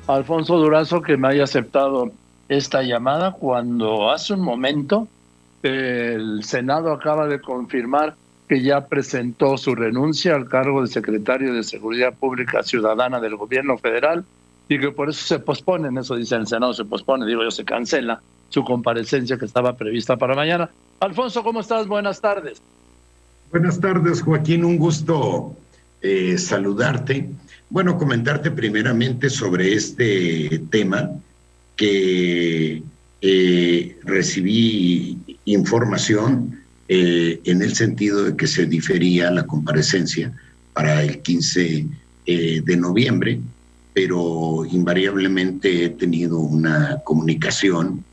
Alfonso Durazo, que me haya aceptado esta llamada cuando hace un momento el Senado acaba de confirmar que ya presentó su renuncia al cargo de secretario de Seguridad Pública Ciudadana del gobierno federal y que por eso se posponen, eso dice el Senado, se pospone, digo yo, se cancela su comparecencia que estaba prevista para mañana. Alfonso, ¿cómo estás? Buenas tardes. Buenas tardes, Joaquín, un gusto saludarte. Bueno, comentarte primeramente sobre este tema que recibí información en el sentido de que se difería la comparecencia para el 15 de noviembre, pero invariablemente he tenido una comunicación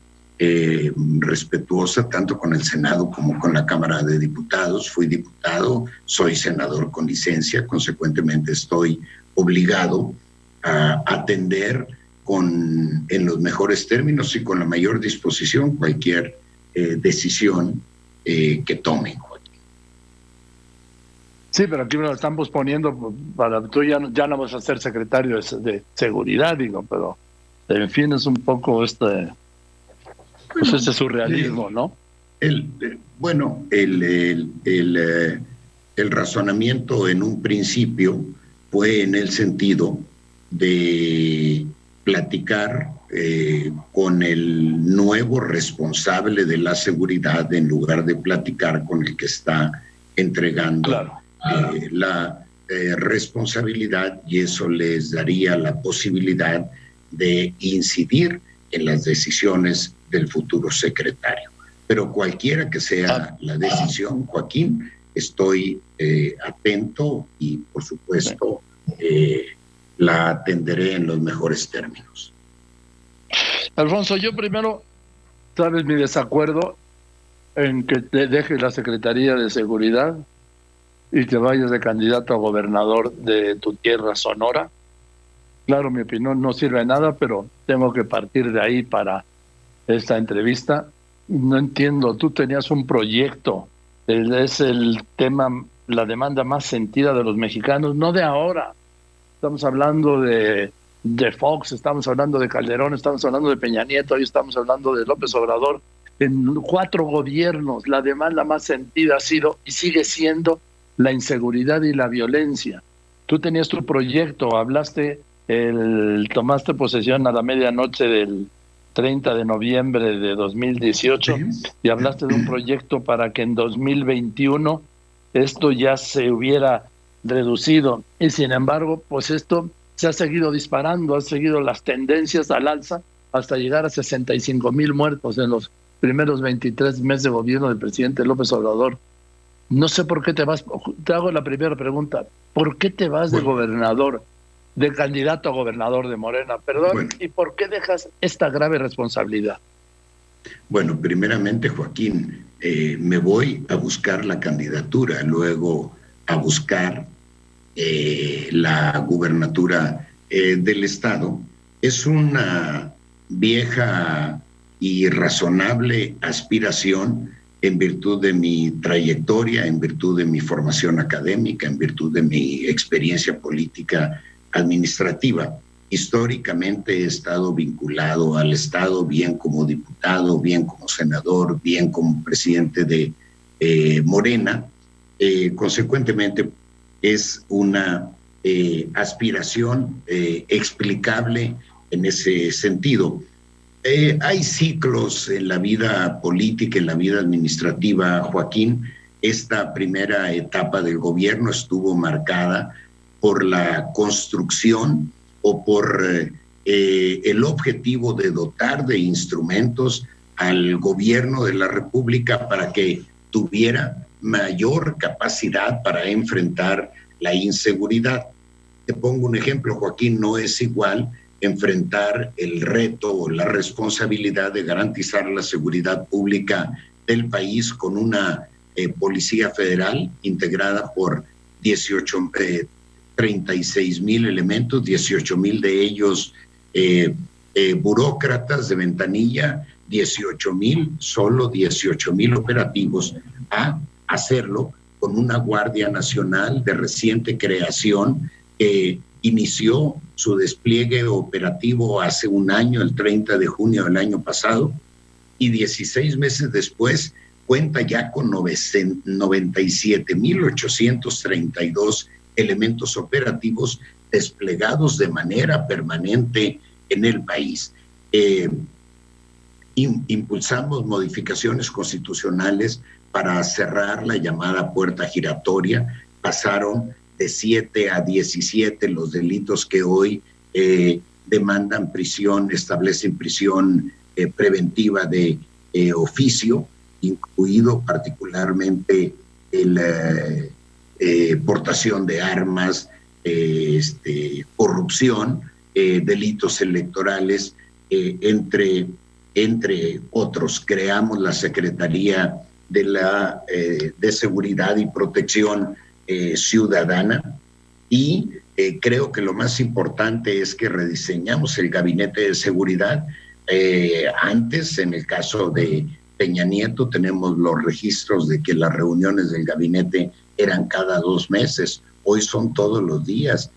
respetuosa tanto con el Senado como con la Cámara de Diputados. Fui diputado, soy senador con licencia, consecuentemente estoy obligado a atender en los mejores términos y con la mayor disposición cualquier decisión que tomen. Sí, pero aquí me lo están posponiendo para tú ya no vas a ser secretario de seguridad, digo, pero en fin, es un poco este surrealismo, ¿no? El razonamiento en un principio fue en el sentido de platicar con el nuevo responsable de la seguridad en lugar de platicar con el que está entregando la responsabilidad, y eso les daría la posibilidad de incidir en las decisiones del futuro secretario. Pero cualquiera que sea la decisión, Joaquín, estoy atento y, por supuesto, la atenderé en los mejores términos. Alfonso, yo primero, sabes mi desacuerdo en que te dejes la Secretaría de Seguridad y te vayas de candidato a gobernador de tu tierra, Sonora. Claro, mi opinión no sirve de nada, pero tengo que partir de ahí para esta entrevista. No entiendo, tú tenías un proyecto, es el tema, la demanda más sentida de los mexicanos, no de ahora. Estamos hablando de Fox, estamos hablando de Calderón, estamos hablando de Peña Nieto, hoy estamos hablando de López Obrador. En 4 gobiernos la demanda más sentida ha sido y sigue siendo la inseguridad y la violencia. Tú tenías tu proyecto, tomaste posesión a la medianoche del 30 de noviembre de 2018 y hablaste de un proyecto para que en 2021 esto ya se hubiera reducido, y sin embargo, pues esto se ha seguido disparando, ha seguido las tendencias al alza hasta llegar a 65,000 muertos en los primeros 23 meses de gobierno del presidente López Obrador. No sé por qué te vas, te hago la primera pregunta, ¿por qué te vas de gobernador, de candidato a gobernador de Morena, perdón, y por qué dejas esta grave responsabilidad? Bueno, primeramente, Joaquín, me voy a buscar la candidatura, luego a buscar la gubernatura del estado. Es una vieja y razonable aspiración en virtud de mi trayectoria, en virtud de mi formación académica, en virtud de mi experiencia política administrativa. Históricamente he estado vinculado al Estado, bien como diputado, bien como senador, bien como presidente de Morena. Consecuentemente, es una aspiración explicable en ese sentido. Hay ciclos en la vida política, en la vida administrativa, Joaquín. Esta primera etapa del gobierno estuvo marcada por la construcción o por el objetivo de dotar de instrumentos al gobierno de la República para que tuviera mayor capacidad para enfrentar la inseguridad. Te pongo un ejemplo, Joaquín, no es igual enfrentar el reto o la responsabilidad de garantizar la seguridad pública del país con una policía federal integrada por 36,000 elementos, 18,000 de ellos burócratas de ventanilla, 18,000 operativos, a hacerlo con una Guardia Nacional de reciente creación que inició su despliegue operativo hace un año, el 30 de junio del año pasado, y 16 meses después cuenta ya con 97.832 elementos operativos desplegados de manera permanente en el país. Impulsamos modificaciones constitucionales para cerrar la llamada puerta giratoria. Pasaron de 7 a 17 los delitos que hoy demandan prisión, establecen prisión preventiva de oficio, incluido particularmente la portación de armas, corrupción, delitos electorales, entre otros. Creamos la Secretaría de Seguridad y Protección Ciudadana, y creo que lo más importante es que rediseñamos el Gabinete de Seguridad. Antes, en el caso de Peña Nieto, tenemos los registros de que las reuniones del gabinete eran cada 2 meses. Hoy son todos los días,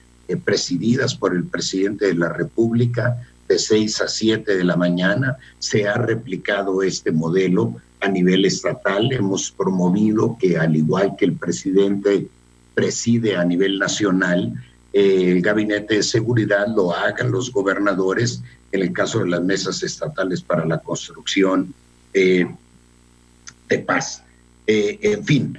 presididas por el presidente de la República, de 6 a 7 de la mañana. Se ha replicado este modelo a nivel estatal. Hemos promovido que, al igual que el presidente preside a nivel nacional, el Gabinete de Seguridad lo hagan los gobernadores, en el caso de las mesas estatales para la construcción de paz. En fin,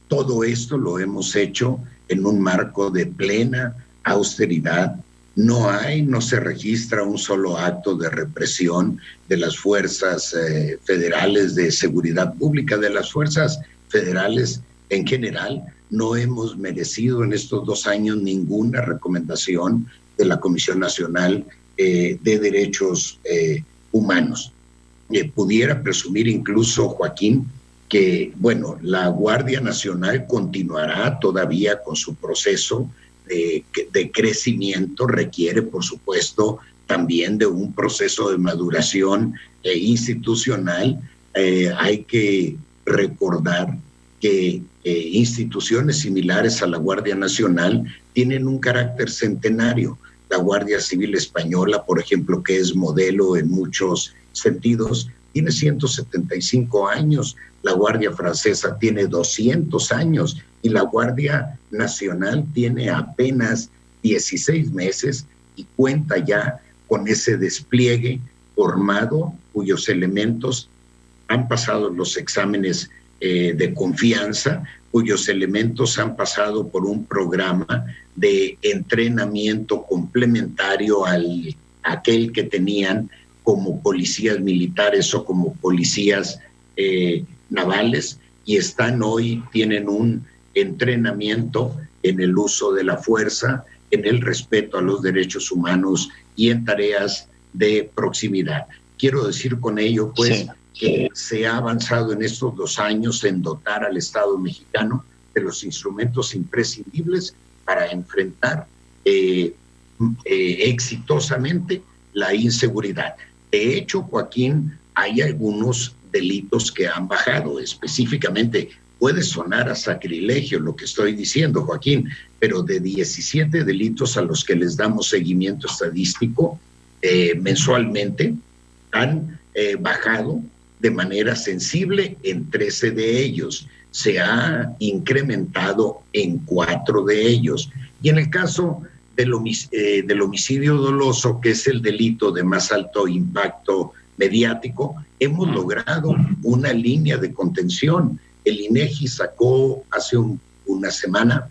todo esto lo hemos hecho en un marco de plena austeridad. No se registra un solo acto de represión de las fuerzas federales de seguridad pública, de las fuerzas federales en general. No hemos merecido en estos 2 años ninguna recomendación de la Comisión Nacional de Derechos Humanos. Pudiera presumir incluso, Joaquín, que, bueno, la Guardia Nacional continuará todavía con su proceso de crecimiento. Requiere, por supuesto, también de un proceso de maduración institucional. Hay que recordar que instituciones similares a la Guardia Nacional tienen un carácter centenario. La Guardia Civil Española, por ejemplo, que es modelo en muchos sentidos, tiene 175 años. La Guardia Francesa tiene 200 años y la Guardia Nacional tiene apenas 16 meses y cuenta ya con ese despliegue formado, cuyos elementos han pasado los exámenes de confianza, cuyos elementos han pasado por un programa de entrenamiento complementario a aquel que tenían como policías militares o como policías navales, y tienen un entrenamiento en el uso de la fuerza, en el respeto a los derechos humanos y en tareas de proximidad. Quiero decir con ello, pues, sí, que se ha avanzado en estos 2 años en dotar al Estado mexicano de los instrumentos imprescindibles para enfrentar exitosamente la inseguridad. De hecho, Joaquín, hay algunos delitos que han bajado. Específicamente, puede sonar a sacrilegio lo que estoy diciendo, Joaquín, pero de 17 delitos a los que les damos seguimiento estadístico mensualmente, han bajado de manera sensible en 13 de ellos. Se ha incrementado en 4 de ellos. Y en el caso del homicidio doloso, que es el delito de más alto impacto mediático, hemos logrado una línea de contención. El INEGI sacó hace una semana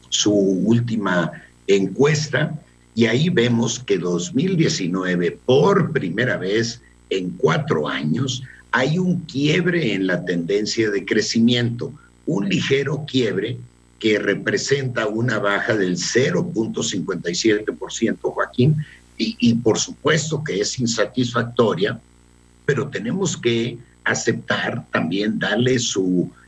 su última encuesta y ahí vemos que 2019, por primera vez en 4 años, hay un quiebre en la tendencia de crecimiento, un ligero quiebre que representa una baja del 0.57%, Joaquín, y por supuesto que es insatisfactoria, pero tenemos que aceptar, también darle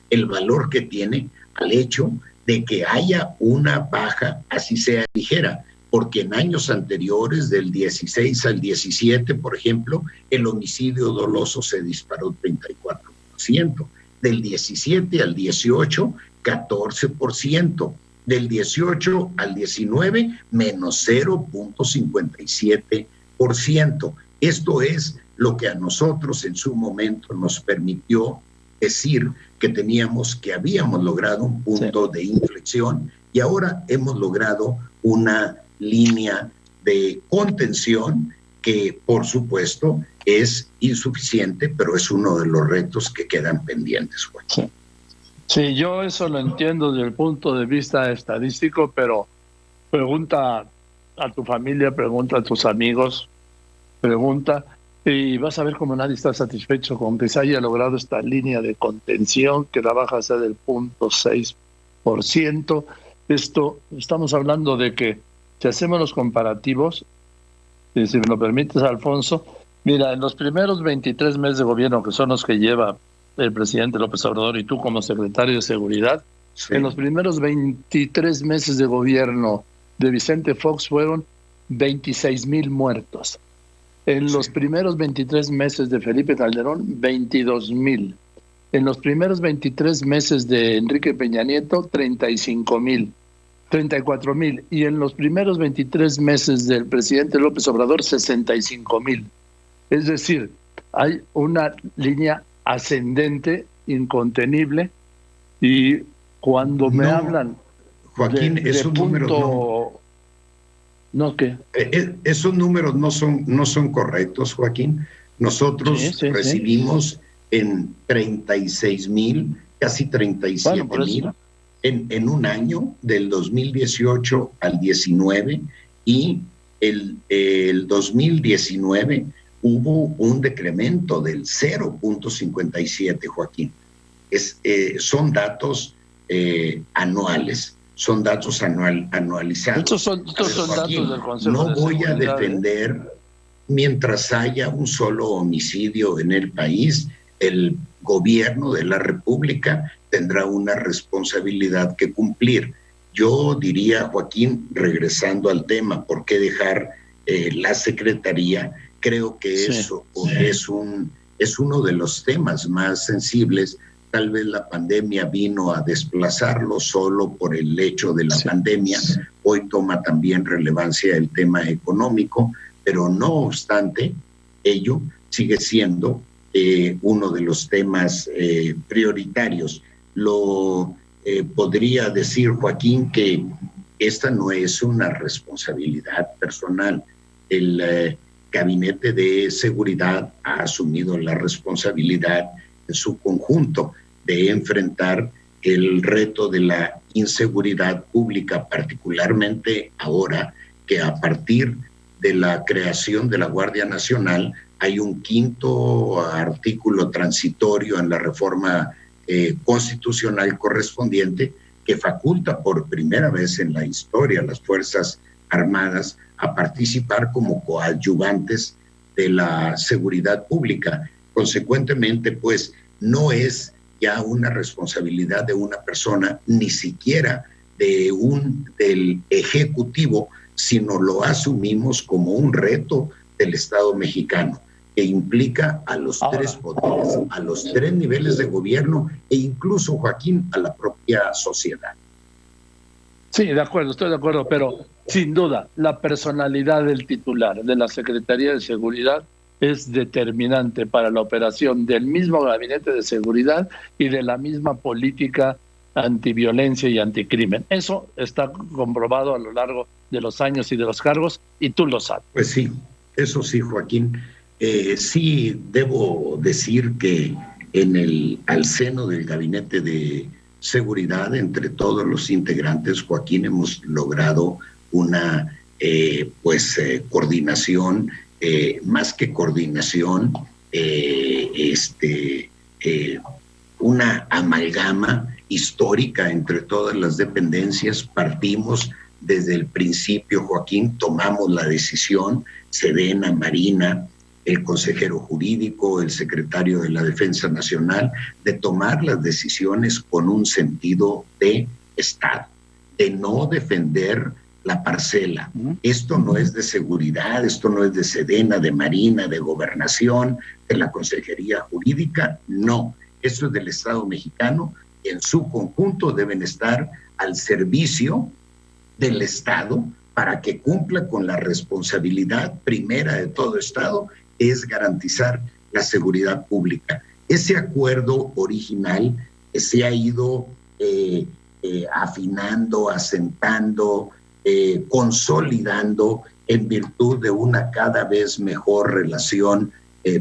el valor que tiene al hecho de que haya una baja, así sea ligera, porque en años anteriores, del 16 al 17, por ejemplo, el homicidio doloso se disparó 34%, del 17 al 18, 14%, del 18 al 19, menos 0.57%. Esto es lo que a nosotros en su momento nos permitió decir que habíamos logrado un punto de inflexión y ahora hemos logrado una línea de contención que, por supuesto, es insuficiente, pero es uno de los retos que quedan pendientes, Juan. Sí, yo eso lo entiendo desde el punto de vista estadístico, pero pregunta a tu familia, pregunta a tus amigos, pregunta, y vas a ver cómo nadie está satisfecho con que se haya logrado esta línea de contención, que la baja sea del 0.6%. Estamos hablando de que si hacemos los comparativos, y si me lo permites, Alfonso, mira, en los primeros 23 meses de gobierno, que son los que lleva el presidente López Obrador y tú como secretario de Seguridad, en los primeros 23 meses de gobierno de Vicente Fox fueron 26,000 muertos. En los primeros 23 meses de Felipe Calderón, 22,000. En los primeros 23 meses de Enrique Peña Nieto, 35,000. 34,000. Y en los primeros 23 meses del presidente López Obrador, 65,000. Es decir, hay una línea ascendente, incontenible, y cuando me hablan, Joaquín, esos números esos números no son correctos, Joaquín. Nosotros recibimos en 36,000, casi 37,000 en un año, del 2018 al 19, y el 2019 hubo un decremento del 0.57, Joaquín. Son datos anuales, son datos anualizados. Estos son Joaquín, datos del Consejo no de voy Seguridad, a defender, mientras haya un solo homicidio en el país, el gobierno de la República tendrá una responsabilidad que cumplir. Yo diría, Joaquín, regresando al tema, ¿por qué dejar la Secretaría? Creo que eso es uno de los temas más sensibles. Tal vez la pandemia vino a desplazarlo solo por el hecho de la pandemia. Hoy toma también relevancia el tema económico, pero no obstante, ello sigue siendo uno de los temas prioritarios. Podría decir, Joaquín, que esta no es una responsabilidad personal. El Gabinete de Seguridad ha asumido la responsabilidad en su conjunto de enfrentar el reto de la inseguridad pública, particularmente ahora que a partir de la creación de la Guardia Nacional hay un quinto artículo transitorio en la reforma constitucional correspondiente que faculta por primera vez en la historia a las Fuerzas Armadas a participar como coadyuvantes de la seguridad pública. Consecuentemente, pues, no es ya una responsabilidad de una persona, ni siquiera del Ejecutivo, sino lo asumimos como un reto del Estado mexicano, que implica a los tres poderes, a los tres niveles de gobierno e incluso, Joaquín, a la propia sociedad. Sí, de acuerdo, estoy de acuerdo, pero sin duda la personalidad del titular de la Secretaría de Seguridad es determinante para la operación del mismo Gabinete de Seguridad y de la misma política antiviolencia y anticrimen. Eso está comprobado a lo largo de los años y de los cargos, y tú lo sabes. Pues sí, eso sí, Joaquín. Sí, debo decir que al seno del Gabinete de Seguridad, entre todos los integrantes, Joaquín, hemos logrado una coordinación, más que coordinación, una amalgama histórica entre todas las dependencias. Partimos desde el principio, Joaquín, tomamos la decisión, Sedena, Marina, el consejero jurídico, el secretario de la Defensa Nacional, de tomar las decisiones con un sentido de Estado, de no defender la parcela. Esto no es de seguridad, esto no es de Sedena, de Marina, de Gobernación, de la Consejería Jurídica, no. Esto es del Estado mexicano. En su conjunto deben estar al servicio del Estado para que cumpla con la responsabilidad primera de todo Estado, es garantizar la seguridad pública. Ese acuerdo original se ha ido afinando, asentando, consolidando en virtud de una cada vez mejor relación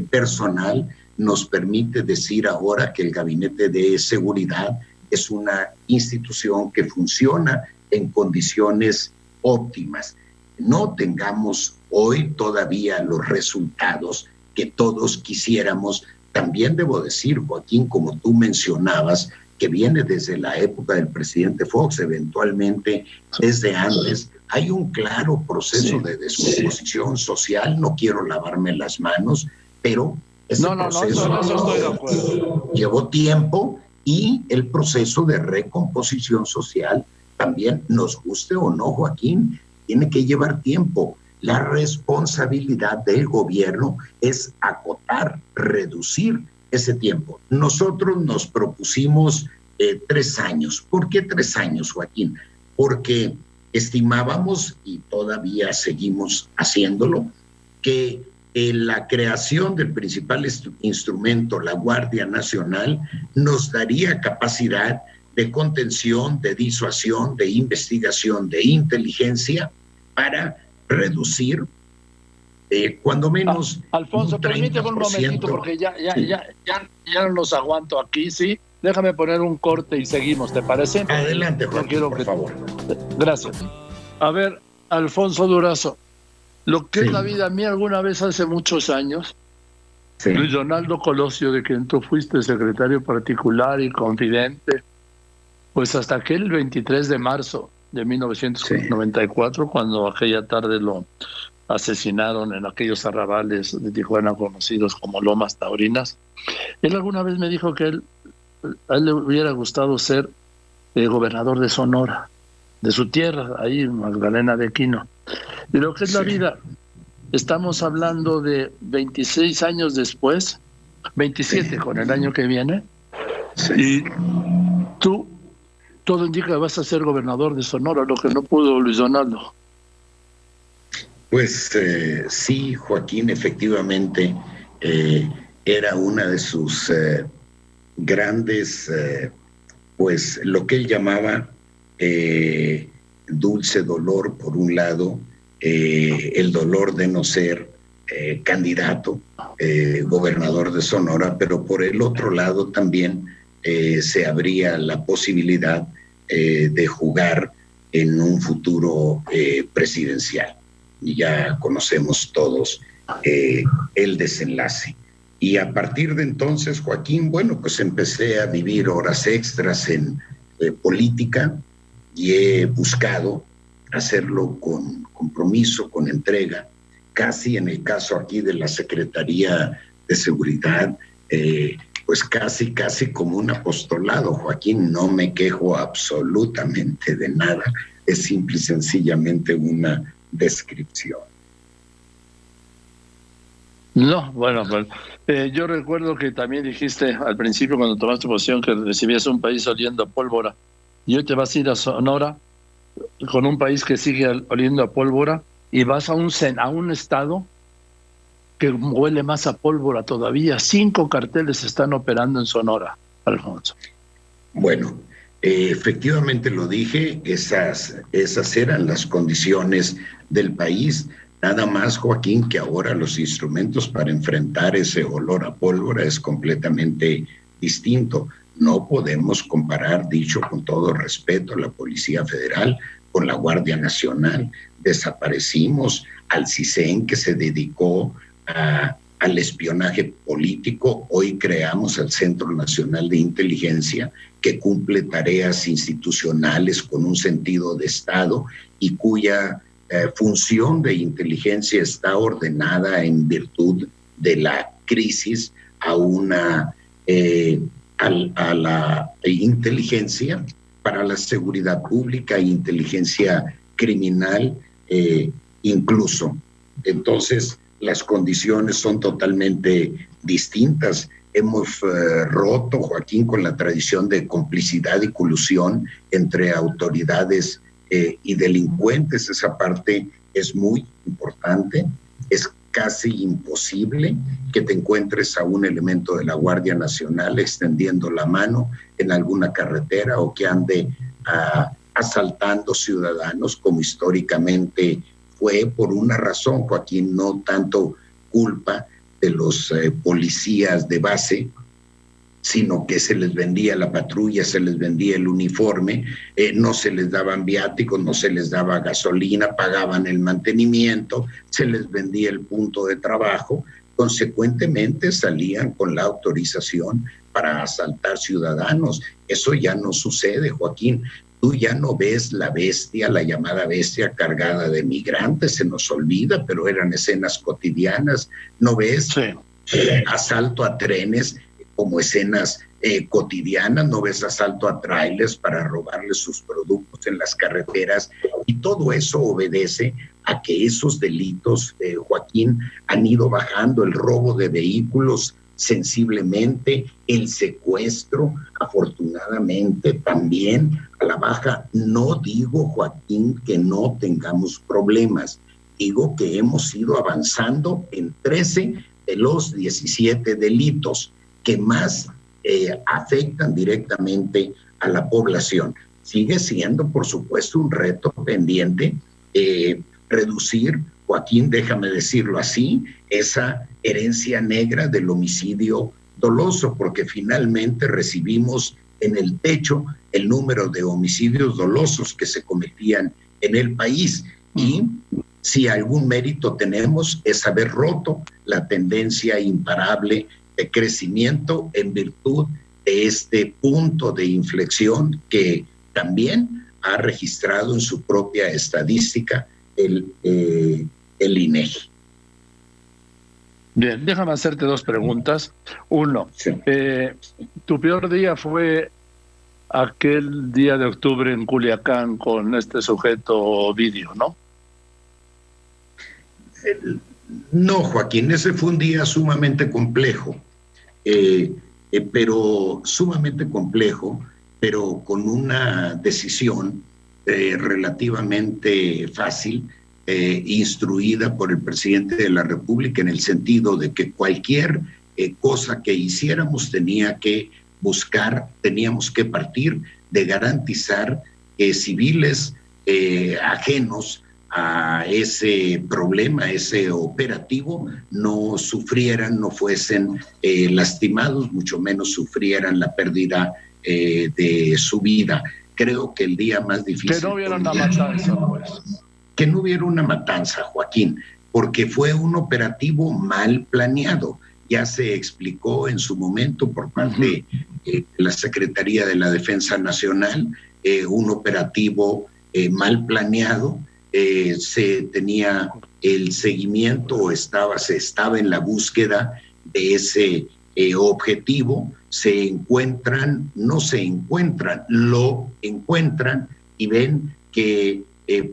personal. Nos permite decir ahora que el Gabinete de Seguridad es una institución que funciona en condiciones óptimas. No tengamos hoy todavía los resultados que todos quisiéramos. También debo decir, Joaquín, como tú mencionabas, que viene desde la época del presidente Fox, eventualmente desde antes, hay un claro proceso de descomposición social. No quiero lavarme las manos, pero ese proceso estoy de acuerdo. Llevó tiempo, y el proceso de recomposición social también, nos guste o no, Joaquín, tiene que llevar tiempo. La responsabilidad del gobierno es acotar, reducir ese tiempo. Nosotros nos propusimos 3 años. ¿Por qué 3 años, Joaquín? Porque estimábamos, y todavía seguimos haciéndolo, que la creación del principal instrumento, la Guardia Nacional, nos daría capacidad de contención, de disuasión, de investigación, de inteligencia para reducir cuando menos Alfonso, permíteme un momentito porque ya no los aguanto aquí, ¿sí? Déjame poner un corte y seguimos, ¿te parece? Adelante, Joaquín, por favor. Gracias. A ver, Alfonso Durazo, lo que es la vida, a mí alguna vez hace muchos años, Luis Donaldo Colosio, de quien tú fuiste secretario particular y confidente, pues hasta aquel 23 de marzo de 1994, cuando aquella tarde lo asesinaron en aquellos arrabales de Tijuana conocidos como Lomas Taurinas, él alguna vez me dijo que a él le hubiera gustado ser gobernador de Sonora, de su tierra, ahí en Magdalena de Quino. Y lo que es la vida, estamos hablando de 26 años después, 27 con el año que viene, y tú, todo indica que vas a ser gobernador de Sonora, lo que no pudo Luis Donaldo. Pues sí, Joaquín, efectivamente era una de sus grandes, pues lo que él llamaba dulce dolor, por un lado, el dolor de no ser candidato, gobernador de Sonora, pero por el otro lado también se abría la posibilidad de jugar en un futuro presidencial. Y ya conocemos todos el desenlace. Y a partir de entonces, Joaquín, bueno, pues empecé a vivir horas extras en política y he buscado hacerlo con compromiso, con entrega, casi en el caso aquí de la Secretaría de Seguridad, pues casi como un apostolado, Joaquín. No me quejo absolutamente de nada, es simple y sencillamente una descripción. No, bueno, yo recuerdo que también dijiste al principio cuando tomaste posición que recibías un país oliendo a pólvora y hoy te vas a ir a Sonora con un país que sigue oliendo a pólvora y vas a un estado que huele más a pólvora todavía. 5 carteles están operando en Sonora, Alfonso. Bueno, efectivamente lo dije, esas eran las condiciones del país. Nada más, Joaquín, que ahora los instrumentos para enfrentar ese olor a pólvora es completamente distinto. No podemos comparar, dicho con todo respeto, la Policía Federal con la Guardia Nacional. Desaparecimos al CISEN, que se dedicó al espionaje político. Hoy creamos el Centro Nacional de Inteligencia, que cumple tareas institucionales con un sentido de Estado y cuya función de inteligencia está ordenada en virtud de la crisis a la inteligencia para la seguridad pública e inteligencia criminal incluso. Entonces, las condiciones son totalmente distintas. hemos roto, Joaquín, con la tradición de complicidad y colusión entre autoridades y delincuentes. Esa parte es muy importante. Es casi imposible que te encuentres a un elemento de la Guardia Nacional extendiendo la mano en alguna carretera o que ande asaltando ciudadanos, como históricamente fue, por una razón, Joaquín, no tanto culpa de los policías de base, sino que se les vendía la patrulla, se les vendía el uniforme, no se les daban viáticos, no se les daba gasolina, pagaban el mantenimiento, se les vendía el punto de trabajo, consecuentemente salían con la autorización para asaltar ciudadanos. Eso ya no sucede, Joaquín. Tú ya no ves la bestia, la llamada bestia cargada de migrantes, se nos olvida, pero eran escenas cotidianas. No ves asalto a trenes como escenas cotidianas, no ves asalto a trailers para robarles sus productos en las carreteras, y todo eso obedece a que esos delitos, Joaquín, han ido bajando. El robo de vehículos sensiblemente, el secuestro afortunadamente también a la baja. No digo, Joaquín, que no tengamos problemas, digo que hemos ido avanzando en 13 de los 17 delitos que más afectan directamente a la población. Sigue siendo, por supuesto, un reto pendiente reducir, Joaquín, déjame decirlo así, esa herencia negra del homicidio doloso, porque finalmente recibimos en el techo el número de homicidios dolosos que se cometían en el país. Y si algún mérito tenemos es haber roto la tendencia imparable de crecimiento en virtud de este punto de inflexión que también ha registrado en su propia estadística el INEGI. Bien, déjame hacerte dos preguntas. Uno, sí. Tu peor día fue aquel día de octubre en Culiacán con este sujeto Ovidio, ¿no? No, Joaquín, ese fue un día sumamente complejo, pero sumamente complejo, pero con una decisión relativamente fácil, instruida por el presidente de la República, en el sentido de que cualquier cosa que hiciéramos tenía que buscar, teníamos que partir de garantizar que civiles ajenos a ese problema, ese operativo, no sufrieran, no fuesen lastimados, mucho menos sufrieran la pérdida de su vida. Creo que el día más difícil... Que no hubiera una matanza, pues. Que no hubiera una matanza, Joaquín, porque fue un operativo mal planeado. Ya se explicó en su momento por parte de la Secretaría de la Defensa Nacional, un operativo mal planeado. Se tenía el seguimiento o se estaba en la búsqueda de ese objetivo. Lo encuentran y ven que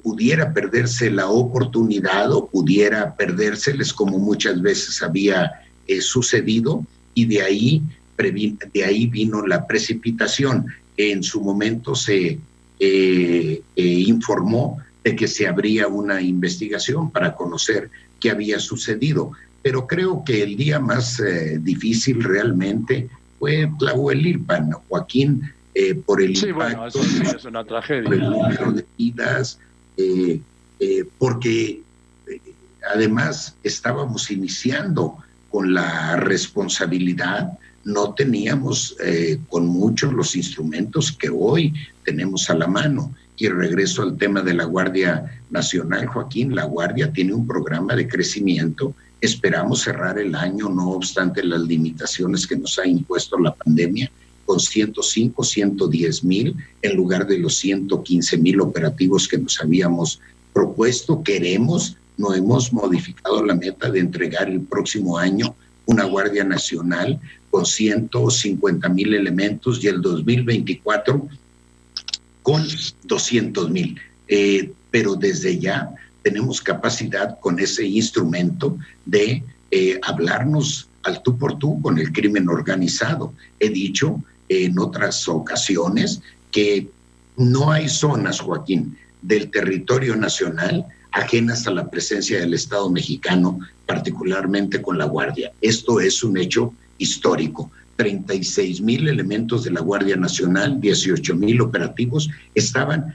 pudiera perderse la oportunidad o pudiera perdérseles, como muchas veces había sucedido, y de ahí vino la precipitación. En su momento se informó de que se abría una investigación para conocer qué había sucedido, pero creo que el día más difícil realmente fue Tlahuelilpan, Joaquín, por el impacto, bueno, eso sí es una tragedia, por el número de vidas, porque además estábamos iniciando con la responsabilidad, no teníamos con muchos los instrumentos que hoy tenemos a la mano. Y regreso al tema de la Guardia Nacional, Joaquín. La Guardia tiene un programa de crecimiento. Esperamos cerrar el año, no obstante las limitaciones que nos ha impuesto la pandemia, con 105, 110 mil, en lugar de los 115 mil operativos que nos habíamos propuesto. No hemos modificado la meta de entregar el próximo año una Guardia Nacional con 150 mil elementos y el 2024 con 200 mil. Pero desde ya tenemos capacidad con ese instrumento de hablarnos al tú por tú con el crimen organizado. He dicho en otras ocasiones que no hay zonas, Joaquín, del territorio nacional ajenas a la presencia del Estado mexicano, particularmente con la Guardia. Esto es un hecho histórico. 36,000 elementos de la Guardia Nacional, 18,000 operativos,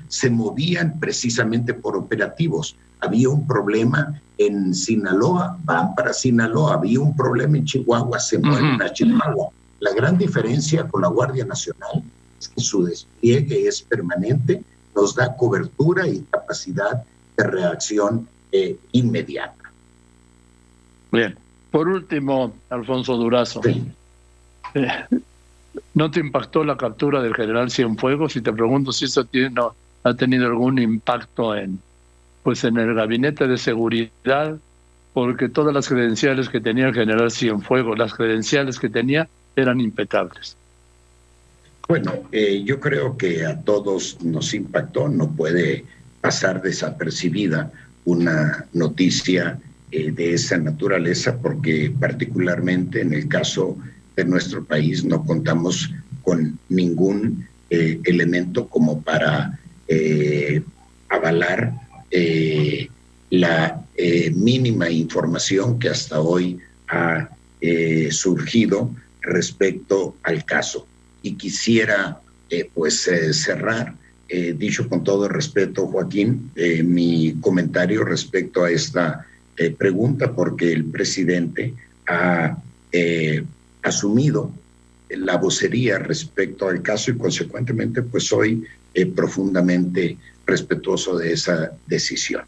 se movían precisamente por operativos. Había un problema en Sinaloa, van para Sinaloa. Había un problema en Chihuahua, se mueven a Chihuahua. La gran diferencia con la Guardia Nacional es que su despliegue es permanente, nos da cobertura y capacidad de reacción inmediata. Bien. Por último, Alfonso Durazo, Sí. ¿No te impactó la captura del general Cienfuegos? Y te pregunto si eso ha tenido algún impacto en el gabinete de seguridad, porque todas las credenciales que tenía el general Cienfuegos, las credenciales que tenía, eran impecables. Bueno, yo creo que a todos nos impactó, no puede pasar desapercibida una noticia de esa naturaleza, porque particularmente en el caso de nuestro país no contamos con ningún elemento como para avalar la mínima información que hasta hoy ha surgido respecto al caso. Y quisiera cerrar, dicho con todo respeto, Joaquín, mi comentario respecto a esta pregunta, porque el presidente ha asumido la vocería respecto al caso y consecuentemente pues soy profundamente respetuoso de esa decisión.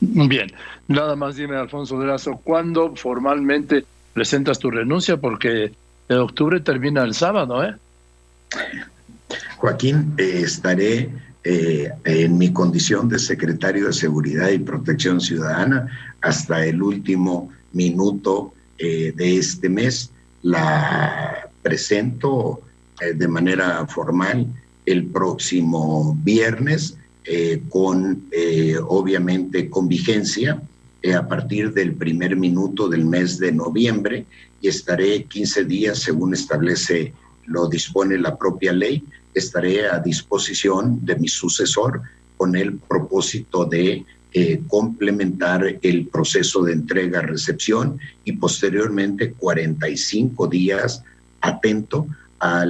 Bien, nada más dime, Alfonso Durazo, ¿cuándo formalmente presentas tu renuncia? Porque en octubre termina el sábado, ¿eh? Joaquín, estaré en mi condición de secretario de Seguridad y Protección Ciudadana hasta el último minuto de este mes. La presento de manera formal el próximo viernes, obviamente con vigencia a partir del primer minuto del mes de noviembre, y estaré 15 días, según lo dispone la propia ley, estaré a disposición de mi sucesor con el propósito de complementar el proceso de entrega-recepción y posteriormente 45 días atento a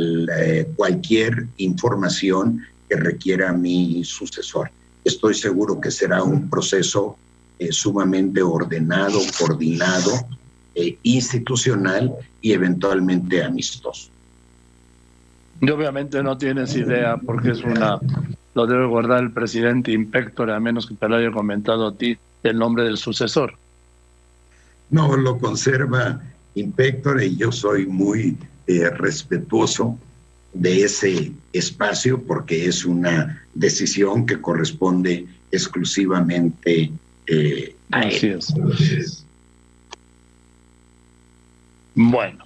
cualquier información que requiera mi sucesor. Estoy seguro que será un proceso sumamente ordenado, coordinado, institucional y eventualmente amistoso. Y obviamente no tienes idea, porque lo debe guardar el presidente in pectore, a menos que te lo haya comentado a ti el nombre del sucesor. No, lo conserva in pectore y yo soy muy respetuoso de ese espacio, porque es una decisión que corresponde exclusivamente a él. Así es. Bueno,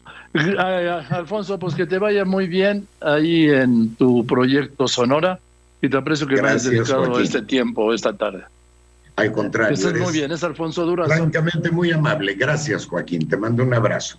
Alfonso, pues que te vaya muy bien ahí en tu proyecto Sonora, y te aprecio que me hayas dedicado Joaquín este tiempo esta tarde. Al contrario. Que estés muy bien, es Alfonso Durazo. Francamente muy amable. Gracias, Joaquín. Te mando un abrazo.